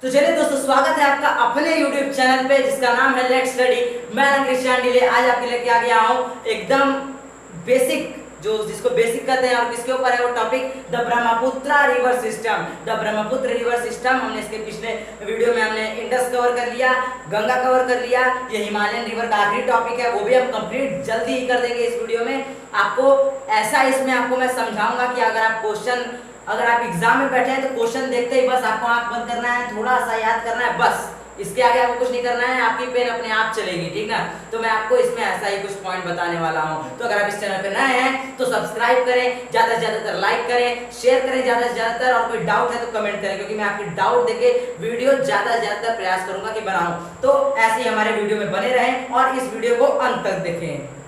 तो चलिए दोस्तों, स्वागत है आपका अपने YouTube चैनल पे जिसका नाम है लेट्स स्टडी। मैं क्रिस्टियन डिले आज आपके लेके आ गया हूँ एकदम बेसिक, जो जिसको बेसिक कहते हैं। और किसके ऊपर है वो topic, the Brahmaputra river system. The Brahmaputra river system, हमने इसके पिछले वीडियो में हमने इंडस कवर कर लिया, गंगा कवर कर लिया, ये हिमालयन रिवर का आखिरी टॉपिक है, वो भी हम कंप्लीट जल्दी ही कर देंगे इस वीडियो में। आपको ऐसा इसमें आपको मैं समझाऊंगा कि अगर आप एग्जाम में बैठे हैं तो क्वेश्चन देखते ही बस आपको आंख बंद करना है, थोड़ा सा याद करना है, बस इसके आगे आपको कुछ नहीं करना है, आपकी पेन अपने आप चलेगी, ठीक ना। तो मैं आपको इसमें ऐसा ही कुछ पॉइंट बताने वाला हूं। तो अगर आप इस चैनल पे नए हैं तो सब्सक्राइब करें, ज्यादा से ज्यादातर लाइक करें, शेयर करें ज्यादा से ज्यादातर, और कोई डाउट है तो कमेंट करें, क्योंकि मैं आपकी डाउट देके वीडियो ज्यादा से ज्यादा प्रयास करूंगा कि बनाऊं। तो ऐसे ही हमारे वीडियो में बने रहें और इस वीडियो को अंत तक देखें।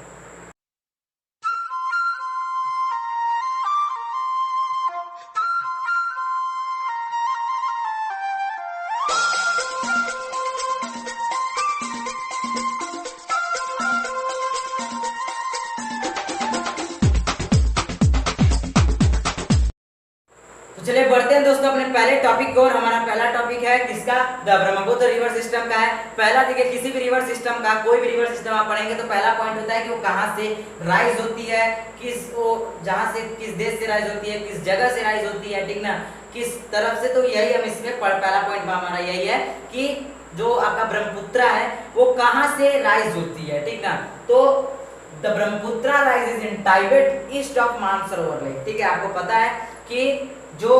तो चलिए बढ़ते हैं दोस्तों अपने पहले टॉपिक को। और हमारा पहला टॉपिक है किसका, द ब्रह्मपुत्र रिवर सिस्टम का है। पहला देखिए, किसी भी रिवर सिस्टम का, कोई भी रिवर सिस्टम आप पढ़ेंगे तो पहला पॉइंट होता है कि वो कहाँ से राइज होती है, जहाँ से किस देश से राइज होती है, किस जगह से राइज होती है, ठीक ना, किस तरफ से। तो यही हम इसमें पहला पॉइंट हमारा यही है कि जो आपका ब्रह्मपुत्र है वो कहाँ से राइज होती है, ठीक ना। तो the Brahmaputra rises in Tibet east of Mansarovar lake, ठीक है। आपको पता है कि जो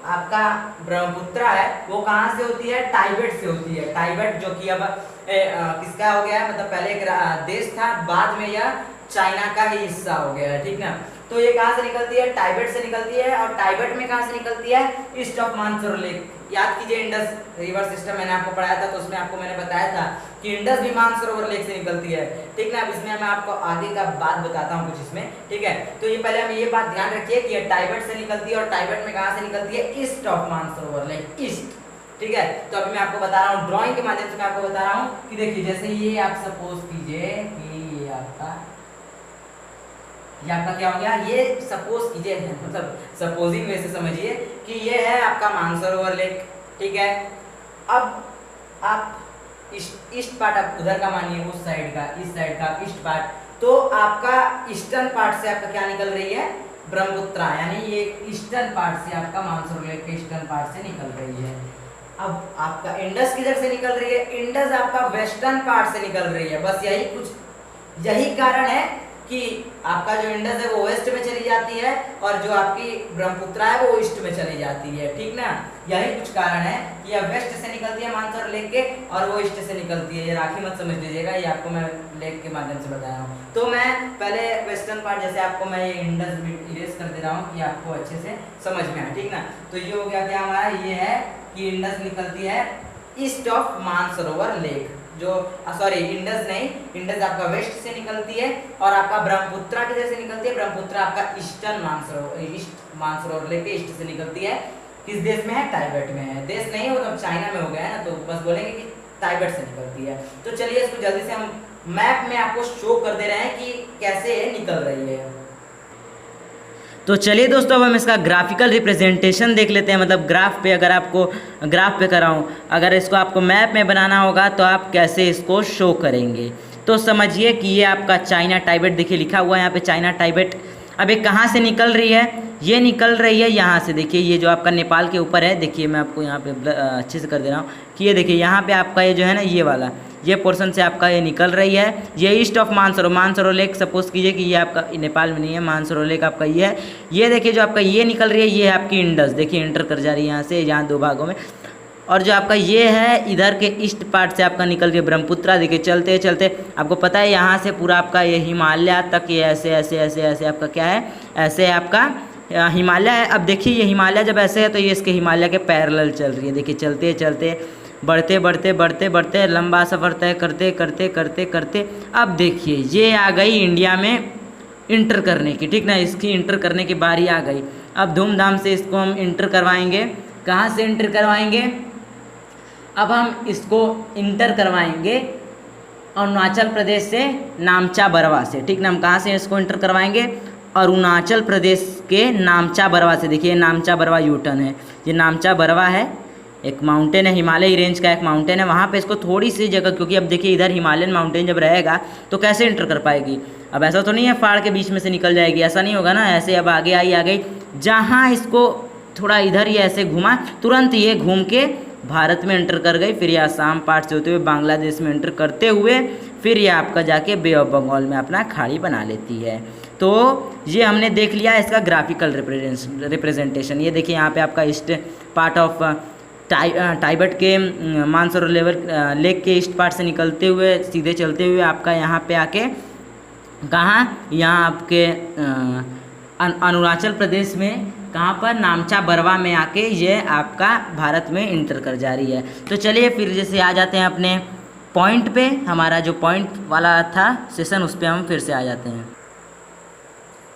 आपका ब्रह्मपुत्र है वो कहाँ से होती है, टाइबेट से होती है। टाइबेट जो कि अब किसका हो गया है, मतलब पहले एक देश था, बाद में यह चाइना का ही हिस्सा हो गया है, ठीक ना। तो ये कहाँ से निकलती है, टाइबेट से निकलती है। और टाइबेट में कहाँ से निकलती है, ईस्ट ऑफ मानसरोवर लेक। याद कीजिए, इंडस रिवर सिस्टम मैंने आपको पढ़ाया था, तो उसमें आपको मैंने बताया था कि इंडस भी मानसरोवर लेक से निकलती है, ठीक ना। अब इसमें मैं आपको आगे का बात बताता हूँ कुछ इसमें, ठीक है। तो ये पहले हम ये बात ध्यान रखिए कि ये टाइबेट से निकलती है, और टाइबेट में कहाँ से निकलती है, east of Mansarovar lake, east, ठीक है। तो अभी मैं आपको बता रहा हूँ ड्राइंग के माध्यम से, मैं आपको बता रहा हूँ कि देखिए, जैसे ये आप सपोज कीजिए कि ये आपका क्या हो गया, ये सपोज कीजिए, मतलब सपोजिंग में से समझिए कि ये है आपका मानसरोवर लेक, ठीक है। अब आप ईस्ट पार्ट आप उधर का मानिए, उस साइड का, इस साइड का ईस्ट पार्ट, तो आपका ईस्टर्न पार्ट से आपका क्या निकल रही है, ब्रह्मपुत्र, यानी ये ईस्टर्न पार्ट से आपका मानसरोवर लेक के ईस्टर्न पार्ट से निकल रही है। अब आपका इंडस किधर से निकल रही है, इंडस आपका वेस्टर्न पार्ट से निकल रही है। बस यही कारण है कि आपका जो इंडस है वो वेस्ट में चली जाती है, और जो आपकी ब्रह्मपुत्र है वो ईस्ट में चली जाती है, ठीक ना। यही कुछ कारण है कि यह वेस्ट से निकलती है मानसरोवर लेक के, और वो ईस्ट से निकलती है। ये राखी मत समझ लीजिएगा, ये आपको मैं लेक के माध्यम से बता रहा हूँ। तो मैं पहले वेस्टर्न पार्ट, जैसे आपको मैं ये इंडस इरेज कर दे रहा हूँ कि आपको अच्छे से समझ में आए, ठीक ना। तो ये हो गया क्या हमारा, ये है कि इंडस निकलती है ईस्ट ऑफ मानसरोवर लेक, जो सॉरी इंडस नहीं, इंडस आपका वेस्ट से निकलती है, और आपका ब्रह्मपुत्र किधर से निकलती है, ब्रह्मपुत्र आपका ईस्टर्न मानसरोवर लेक के ईस्ट से निकलती है। किस देश में है, टाइबेट में है। देश नहीं हो तो चाइना में हो गया है ना, तो बस बोलेंगे कि टाइबेट से निकलती है। तो चलिए इसको जल्दी से हम मैप में आपको शो कर दे रहे हैं कि कैसे निकल रही है। तो चलिए दोस्तों, अब हम इसका ग्राफिकल रिप्रेजेंटेशन देख लेते हैं। मतलब ग्राफ पे, अगर आपको ग्राफ पे कराऊं, अगर इसको आपको मैप में बनाना होगा तो आप कैसे इसको शो करेंगे। तो समझिए कि ये आपका चाइना टाइबेट, देखिए लिखा हुआ है यहाँ पे चाइना टाइबेट। अब ये कहाँ से निकल रही है, ये निकल रही है यहाँ से। देखिए ये जो आपका नेपाल के ऊपर है, देखिए मैं आपको यहाँ पे अच्छे से कर दे रहा हूँ कि ये देखिए यहाँ पे आपका ये जो है ना, ये वाला ये पोर्शन से आपका ये निकल रही है। ये east of Mansarovar lake, suppose कीजिए कि ये आपका नेपाल में नहीं है, मानसरोवर लेक आपका ये है। ये देखिए जो आपका ये निकल रही है, ये है आपकी इंडस, देखिए इंटर कर जा रही है यहाँ से, यहाँ दो भागों में। और जो आपका ये है इधर के ईस्ट पार्ट से आपका निकल रही है ब्रह्मपुत्र। देखिए चलते चलते आपको पता है यहाँ से पूरा आपका ये हिमालय तक, ये ऐसे ऐसे ऐसे ऐसे आपका क्या है, ऐसे आपका हिमालय है। अब देखिए ये हिमालय जब ऐसे है तो ये इसके हिमालय के पैरेलल चल रही है। देखिए चलते चलते बढ़ते बढ़ते बढ़ते बढ़ते लंबा सफ़र तय करते करते करते करते अब देखिए ये आ गई इंडिया में इंटर करने की, ठीक ना। इसकी इंटर करने की बारी आ गई। अब धूमधाम से इसको हम इंटर करवाएंगे। कहाँ से इंटर करवाएंगे, अब हम इसको इंटर करवाएंगे अरुणाचल प्रदेश से, नामचा बरवा से, ठीक ना। हम कहाँ से इसको इंटर करवाएंगे, अरुणाचल प्रदेश के नामचा बरवा से। देखिए नामचा बरवा यूटर्न है, ये नामचा बरवा है, एक माउंटेन है, हिमालय रेंज का एक माउंटेन है, वहाँ पे इसको थोड़ी सी जगह, क्योंकि अब देखिए इधर हिमालयन माउंटेन जब रहेगा तो कैसे एंटर कर पाएगी। अब ऐसा तो नहीं है फाड़ के बीच में से निकल जाएगी, ऐसा नहीं होगा ना। ऐसे अब आगे आई आ गई, जहाँ इसको थोड़ा इधर ही ऐसे घुमा, तुरंत ये घूम के भारत में एंटर कर गई। फिर ये आसाम पार से होते हुए बांग्लादेश में एंटर करते हुए फिर ये आपका जाके बे ऑफ बंगाल में अपना खाड़ी बना लेती है। तो ये हमने देख लिया इसका ग्राफिकल रिप्रेजेंटेशन। ये देखिए यहाँ पे आपका ईस्ट पार्ट ऑफ टाइबेट के मानसरोवर लेक के ईस्ट पार्ट से निकलते हुए सीधे चलते हुए आपका यहाँ पे आके कहाँ, यहाँ आपके अरुणाचल प्रदेश में कहाँ पर, नामचा बरवा में आके ये आपका भारत में इंटर कर जा रही है। तो चलिए फिर जैसे आ जाते हैं अपने पॉइंट पे, हमारा जो पॉइंट वाला था सेशन उस पर हम फिर से आ जाते हैं।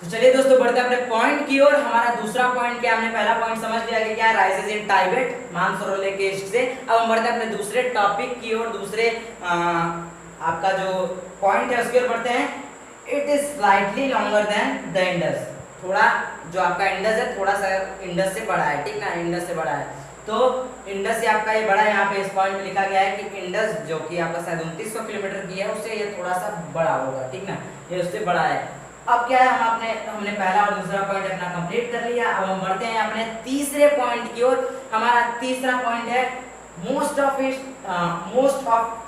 तो चलिए दोस्तों बढ़ते हैं अपने पॉइंट की ओर। हमारा दूसरा पॉइंट क्या, हमने पहला पॉइंट समझ लिया कि क्या राइजेस इन टाइबेट मानसरोवर लेक के ईस्ट से। अब हम बढ़ते हैं अपने दूसरे टॉपिक की ओर, दूसरे आपका जो पॉइंट है उसकी ओर बढ़ते हैं। It is slightly longer than the Indus, थोड़ा जो आपका इंडस है थोड़ा सा इंडस से बड़ा है, ठीक ना, इंडस से बड़ा है। तो इंडस से आपका ये बड़ा है, यहाँ पे इस पॉइंट में लिखा गया है कि इंडस जो कि आपका शायद 2900 किलोमीटर की है, उससे ये थोड़ा सा बड़ा होगा, ठीक ना, ये उससे बड़ा है। अब क्या है, हमने पहला और दूसरा पॉइंट अपना कंप्लीट कर लिया। अब हम बढ़ते हैं अपने तीसरे पॉइंट की ओर। हमारा तीसरा पॉइंट है most of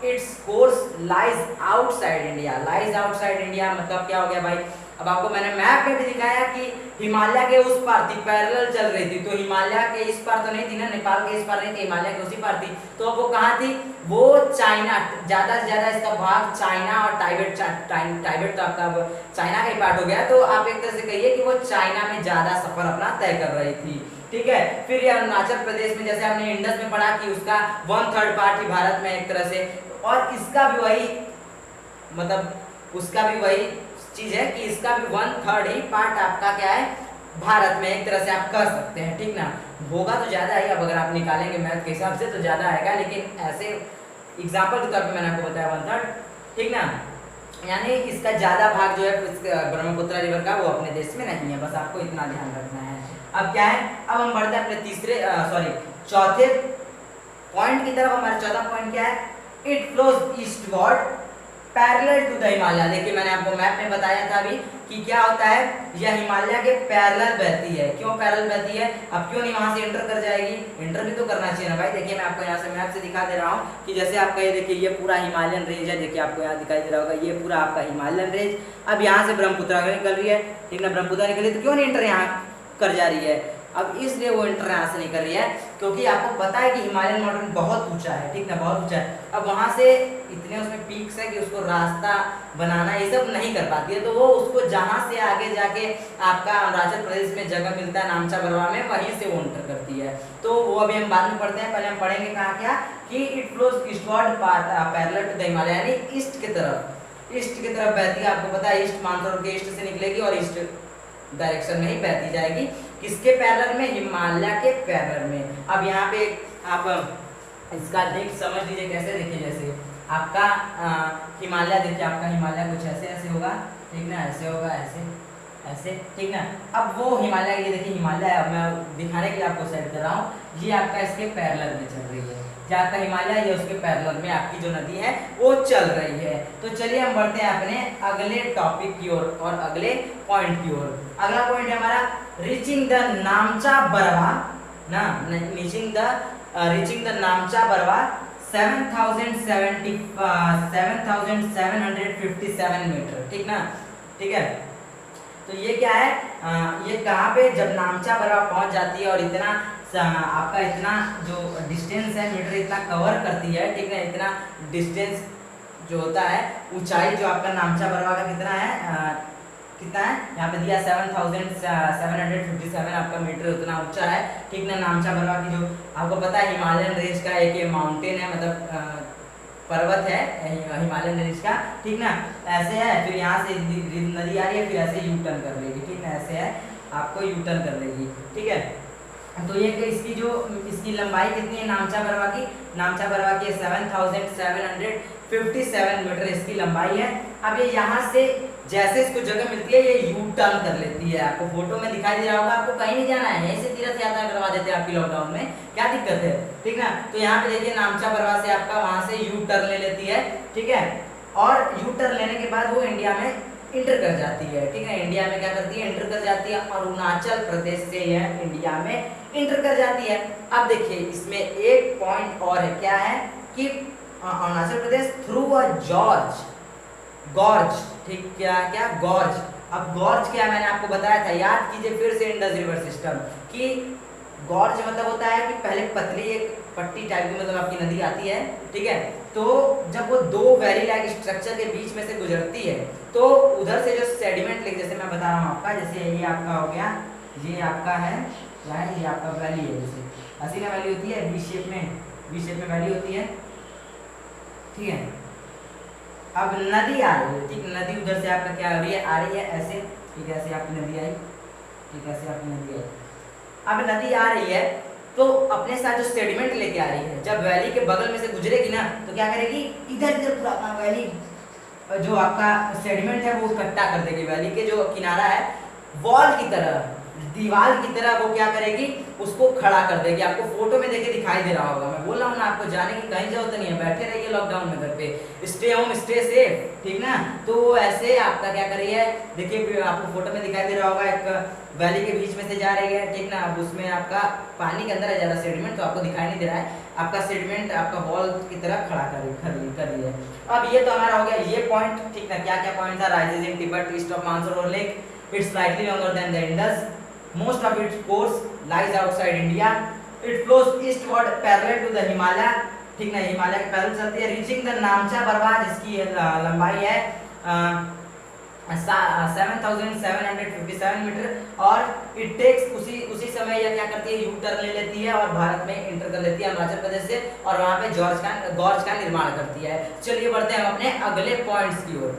its course lies outside India. Lies outside India मतलब क्या हो गया भाई, अब आपको मैंने मैप में भी दिखाया कि हिमालय के उस पार थी, पैरेलल चल रही थी, तो हिमालय के इस पार तो नहीं थी ना, नेपाल के इस पार नहीं थी, हिमालय के उसी पार थी। तो अब वो कहाँ थी, वो चाइना, ज्यादा से ज्यादा इसका भाग चाइना और टाइबेट तो आपका चाइना का ही पार्ट हो गया। तो आप एक तरह से कहिए कि वो चाइना में ज्यादा सफर अपना तय कर रही थी, ठीक है। फिर ये अरुणाचल प्रदेश में, जैसे हमने इंडस में पढ़ा कि उसका 1/3 पार्ट ही भारत में एक तरह से, और इसका भी वही मतलब उसका भी वही चीज है कि इसका भी 1/3 ही पार्ट आपका क्या है, भारत में एक तरह से आप कर सकते हैं, ठीक ना। होगा तो ज्यादा है, अब अगर आप निकालेंगे मैथ के हिसाब से तो ज्यादा आएगा, लेकिन ऐसे एग्जांपल के तौर पे मैंने आपको बताया 1/3, ठीक ना। यानी इसका ज्यादा भाग जो है ब्रह्मपुत्र रिवर का वो अपने देश में नहीं है, बस आपको इतना ध्यान रखना है। अब क्या है, अब हम बढ़ते हैं अपने चौथे पॉइंट की तरफ। हमारा चौथा पॉइंट क्या है, it flows eastward parallel to the Himalaya. देखिए मैंने आपको मैप में बताया था अभी कि क्या होता है, यह हिमालय के पैरेलल बहती है। क्यों पैरेलल बहती है, अब क्यों नहीं वहां से एंटर कर जाएगी, एंटर भी तो करना चाहिए ना भाई। देखिए मैं आपको यहाँ से मैप से दिखा दे रहा हूँ कि जैसे आपका ये देखिए ये पूरा हिमालयन रेंज है, देखिए आपको यहाँ दिखाई दे रहा होगा, ये पूरा आपका हिमालयन रेंज। अब यहाँ से ब्रह्मपुत्र निकल रही है, ठीक ना, ब्रह्मपुत्र निकली तो क्यों नहीं एंटर यहाँ कर जा रही है, अब इसलिए वो एंटर यहाँ से नहीं कर रही है क्योंकि आपको पता है कि हिमालयन माउंटेन बहुत ऊंचा है, ठीक ना, बहुत ऊंचा है। अब वहां से इतने उसमें पीक्स है कि उसको रास्ता बनाना ये सब नहीं कर पाती है, तो वो उसको जहां से आगे जाके आपका अरुणाचल प्रदेश में जगह मिलता है नामचा बरवा में, वहीं से वो एंटर करती है। तो वो अभी हम बाद में पढ़ते हैं, पहले हम पढ़ेंगे कहाँ क्या कि it flows eastward parallel to the Himalaya, यानी ईस्ट की तरफ बहती है। आपको पता है ईस्ट मानसरोवर के ईस्ट से निकलेगी और ईस्ट डायरेक्शन में ही बहती जाएगी। किसके पैरेलल में, हिमालय के पैरेलल में। अब यहाँ पे आप इसका देख समझ लीजिए कैसे, देखिए जैसे आपका हिमालय, देखिए आपका हिमालय कुछ ऐसे ऐसे होगा, ठीक ना, ऐसे होगा, ऐसे ऐसे, ठीक ना। अब वो हिमालय, ये देखिए हिमालय, अब मैं दिखाने के लिए आपको सेट कर रहा हूँ, ये आपका इसके पैरेलल में चल रही है, जो आपका हिमालय ये उसके पैरेलल में आपकी जो नदी है वो चल रही है। तो चलिए हम बढ़ते हैं अपने अगले टॉपिक की ओर और अगले पॉइंट की ओर। अगला पॉइंट है हमारा रीचिंग द नामचा बरवा ना, reaching the Namcha Barwa 7,757 meter, ठीक ना, ठीक है। तो ये क्या है, ये कहाँ पे, जब नामचा बरवा पहुंच जाती है और इतना आपका इतना जो डिस्टेंस है मीटर इतना कवर करती है, ठीक है, इतना डिस्टेंस जो होता है, ऊंचाई जो आपका नामचा बरवा का कितना है, यहाँ पे दिया 7,757 आपका मीटर, उतना ऊंचा है, ठीक ना। नामचा बरवा की जो आपको पता है हिमालयन रेंज का एक ये माउंटेन है, मतलब पर्वत है हिमालयन रेंज का, ठीक ना, ऐसे है। फिर यहाँ से नदी आ रही है, फिर ऐसे यू टर्न कर लेगी, ठीक ना, ऐसे है, आपको यू टर्न कर लेगी, ठीक है। तो ये इसकी लंबाई कितनी है नामचा बरवा की, 7,757 मीटर इसकी लंबाई है। अब ये यहाँ से जैसे इसको जगह मिलती है ये यू टर्न कर लेती है। आपको फोटो में दिखाई दे रहा होगा, आपको कहीं नहीं जाना है, यहीं से तीर्थ यात्रा करवा देते हैं आपकी लॉकडाउन में, क्या दिक्कत है, ठीक ना। तो यहाँ पे देखिए नामचा बरवा से आपका वहां से यू टर्न ले लेती है, ठीक है। और यू टर्न लेने के बाद वो इंडिया में इंटर कर जाती है, ठीक है। इंडिया में क्या करती है, इंटर कर जाती है, अरुणाचल प्रदेश से यह इंडिया में इंटर कर जाती है। अब देखिए इसमें एक पॉइंट और है, क्या है कि Arunachal Pradesh through a George gorge, ठीक, क्या क्या गॉर्ज। अब गॉर्ज क्या मैंने आपको बताया था, याद कीजिए फिर से इंडस रिवर सिस्टम कि गॉर्ज मतलब होता है कि पहले पतली एक पट्टी टाइप की मतलब आपकी नदी आती है, ठीक है। तो जब वो दो वैली लाइक स्ट्रक्चर के बीच में से गुजरती है तो उधर से जो सेडिमेंट लेके, जैसे मैं बता रहा हूँ आपका, जैसे ये आपका हो गया, ये आपका है क्या है, ये आपका वैली है, जैसे हसीना वैली होती है वी शेप में वैली होती है, ठीक है। अब नदी आ रही है, ठीक, नदी उधर से आपका क्या आ रही है ऐसे, ठीक है, ऐसे आपकी नदी आई, ठीक, ऐसे आपकी नदी आई। अब नदी आ रही है तो अपने साथ जो सेडिमेंट लेके आ रही है, जब वैली के बगल में से गुजरेगी ना तो क्या करेगी, इधर इधर पूरा अपना वैली जो आपका सेडिमेंट है वो इकट्ठा कर देगी, वैली के जो किनारा है वॉल की तरह, दीवार की तरह वो क्या करेगी, उसको खड़ा कर देगी। आपको फोटो में देखे दिखाई दे रहा होगा, मैं बोल रहा हूँ ना आपको जाने की कहीं जरूरत नहीं है, बैठे रहिए लॉकडाउन में घर पे, स्टे होम स्टे सेफ, ठीक ना। तो ऐसे आपका क्या कर रही है, देखिए आपको फोटो में दिखाई दे रहा होगा, एक वैली के बीच में से जा रही है, ठीक ना। अब उसमें आपका पानी के अंदर है ज़्यादा सेडिमेंट, तो आपको दिखाई नहीं दे रहा है, आपका सेडिमेंट आपका वॉल की तरह खड़ा कर रही है। अब ये तो हमारा हो गया ये पॉइंट, ठीक ना। क्या क्या पॉइंट था, rises in Tibet east of Mansarovar lake, it's slightly longer than the Indus, most of its course lies outside India, it flows eastward parallel to the Himalaya, ठीक ना, हिमालय के पैरेलल चलती है, रीचिंग द नामचा बरवा जिसकी लंबाई है 7757 मीटर, और इट टेक्स उसी समय यह क्या करती है, यू टर्न ले लेती है और भारत में इंटर कर लेती है अरुणाचल प्रदेश से, और वहां पे गॉर्ज का निर्माण करती है। चलिए बढ़ते हैं हम अपने अगले पॉइंट्स की ओर।